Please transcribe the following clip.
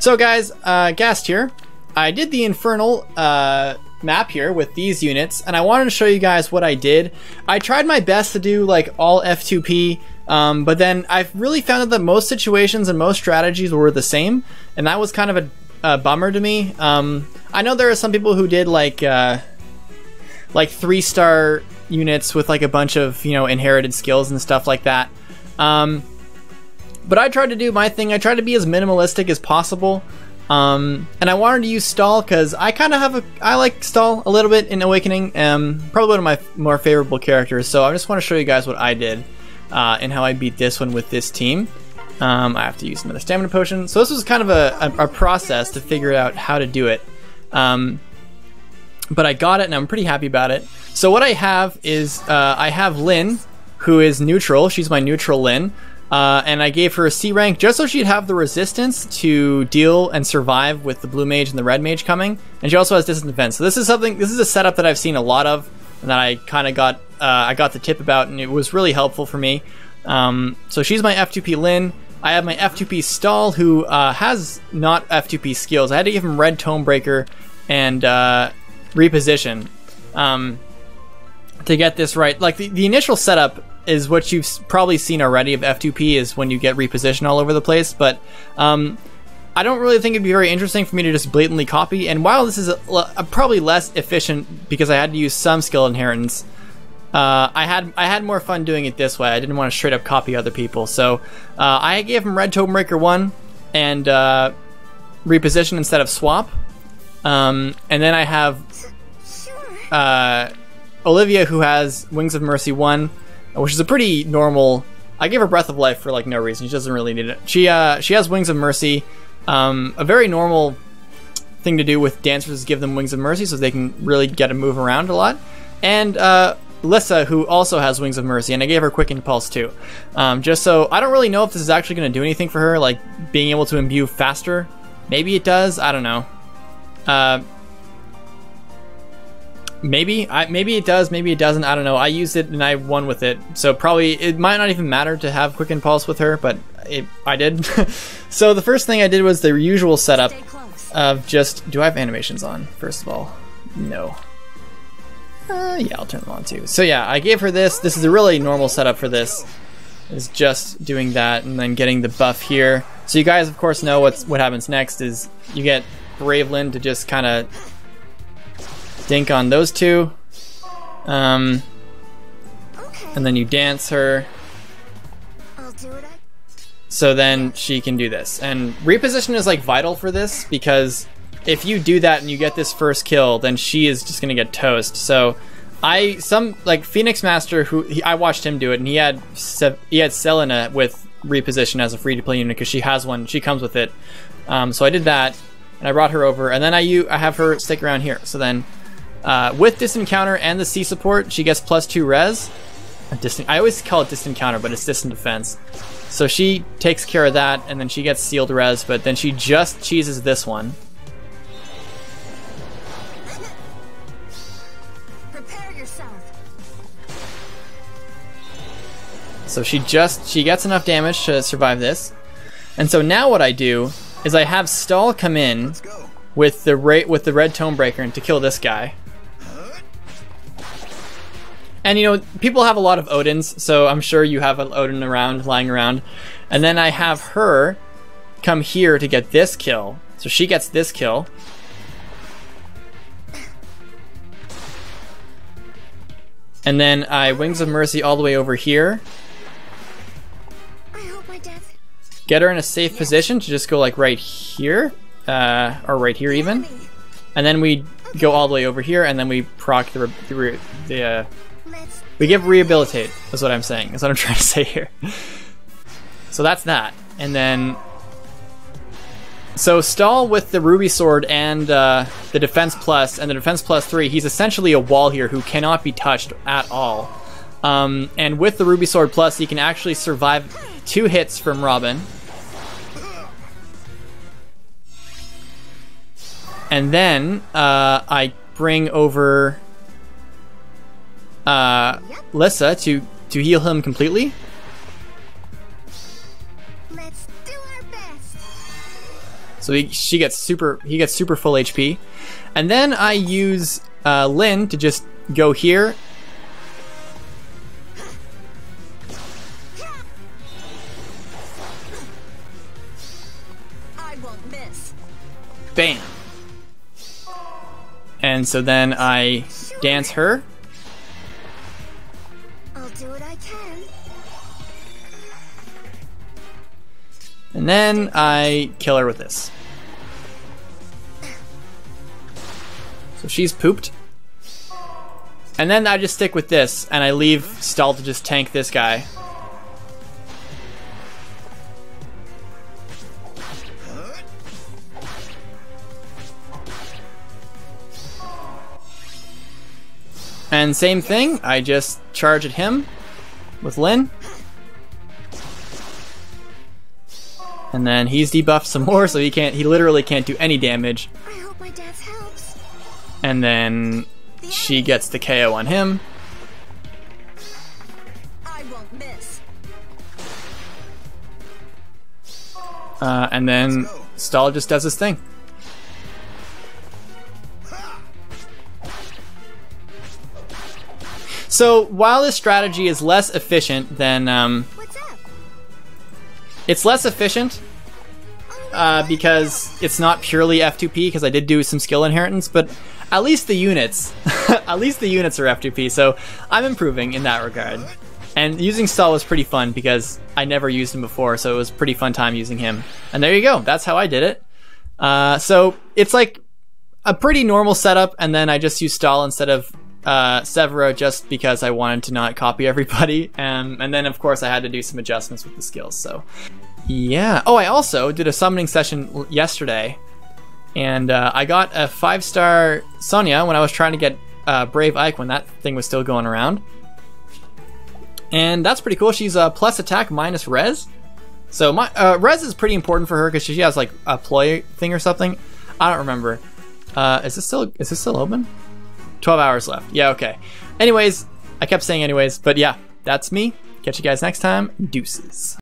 So guys, Gast here. I did the Infernal map here with these units, and I wanted to show you guys what I did. I tried my best to do like all F2P, but then I've really found that most situations and most strategies were the same, and that was kind of a bummer to me. I know there are some people who did like 3-star units with like a bunch of, you know, inherited skills and stuff like that. But I tried to do my thing. I tried to be as minimalistic as possible. And I wanted to use Stahl because I kind of I like Stahl a little bit in Awakening. Probably one of my more favorable characters. So I just want to show you guys what I did and how I beat this one with this team. I have to use another stamina potion. So this was kind of a process to figure out how to do it. But I got it and I'm pretty happy about it. So what I have is I have Lynn, who is neutral. She's my neutral Lynn. And I gave her a C rank just so she'd have the resistance to deal and survive with the blue mage and the red mage coming. And she also has distant defense. So this is a setup that I've seen a lot of and that I kind of got I got the tip about, and it was really helpful for me. So she's my F2P Lynn. I have my F2P Stahl, who has not F2P skills. I had to give him Red Tomebreaker and Reposition to get this right. Like the initial setup is what you've probably seen already of F2P, is when you get reposition all over the place, but I don't really think it'd be very interesting for me to just blatantly copy. And while this is probably less efficient because I had to use some skill inheritance, I had more fun doing it this way. I didn't want to straight up copy other people, so I gave him Red Tomebreaker 1 and reposition instead of swap, and then I have Olivia, who has Wings of Mercy 1, which is a pretty normal. I gave her Breath of Life for like no reason. She doesn't really need it. She has Wings of Mercy, a very normal thing to do with dancers is give them Wings of Mercy so they can really get to move around a lot. And Lissa, who also has Wings of Mercy, and I gave her Quick Impulse too. Just so I don't really know if this is actually going to do anything for her, like being able to imbue faster. Maybe it does. I don't know. Maybe it does, maybe it doesn't, I don't know. I used it and I won with it, so probably it might not even matter to have Quick Impulse with her, but I did. So the first thing I did was the usual setup of just, do I have animations on, first of all? No. Yeah, I'll turn them on too. So yeah, I gave her this. This is a really normal setup for this, is just doing that and then getting the buff here. So you guys of course know what happens next is you get Brave Lynn to just kind of dink on those two, and then you dance her, so then she can do this. And reposition is like vital for this, because if you do that and you get this first kill, then she is just gonna get toast. So like Phoenix Master, I watched him do it, and he had Selena with reposition as a free-to-play unit because she has one, she comes with it. So I did that and I brought her over, and then I have her stick around here. So then with distant counter and the C support, she gets +2 res. I always call it distant counter, but it's distant defense. So she takes care of that, and then she gets sealed res, but then she just cheeses this one. Prepare yourself. So she gets enough damage to survive this. And so now what I do is I have Stahl come in with the Red Tomebreaker and to kill this guy. And you know, people have a lot of Odins, so I'm sure you have an Odin lying around. And then I have her come here to get this kill. So she gets this kill. And then I Wings of Mercy all the way over here. I hope my death. Get her in a safe position to just go like right here, or right here even. And then we go all the way over here, and then we proc we give Rehabilitate, is what I'm saying. Is what I'm trying to say here. So that's that. And then, so Stahl with the Ruby Sword and the Defense Plus and the Defense Plus 3, he's essentially a wall here who cannot be touched at all. And with the Ruby Sword Plus, he can actually survive 2 hits from Robin. And then I bring over Lissa to heal him completely. Let's do our best. So he gets super full HP. And then I use Lynn to just go here. I won't miss. Bam. And so then I dance her. I'll do what I can. And then I kill her with this. So she's pooped. And then I just stick with this, and I leave Stahl to just tank this guy. And same thing, I just charge at him with Lynn. And then he's debuffed some more, so he literally can't do any damage. I hope my dance helps. And then she gets the KO on him. I won't miss. And then Stahl just does his thing. So while this strategy is less efficient than What's up? it's less efficient because it's not purely F2P, because I did do some skill inheritance, but at least the units at least the units are F2P, so I'm improving in that regard. And using Stahl was pretty fun because I never used him before, so it was a pretty fun time using him. And there you go, that's how I did it. So it's like a pretty normal setup, and then I just use Stahl instead of Severa just because I wanted to not copy everybody, and then of course I had to do some adjustments with the skills. So yeah. Oh, I also did a summoning session yesterday, and I got a 5-star Sonya when I was trying to get Brave Ike when that thing was still going around, and that's pretty cool. She's plus attack minus res, so my res is pretty important for her because she has like a ploy thing or something. I don't remember. Is this still open? 12 hours left. Yeah, okay. Anyways, I kept saying anyways, but yeah, that's me. Catch you guys next time. Deuces.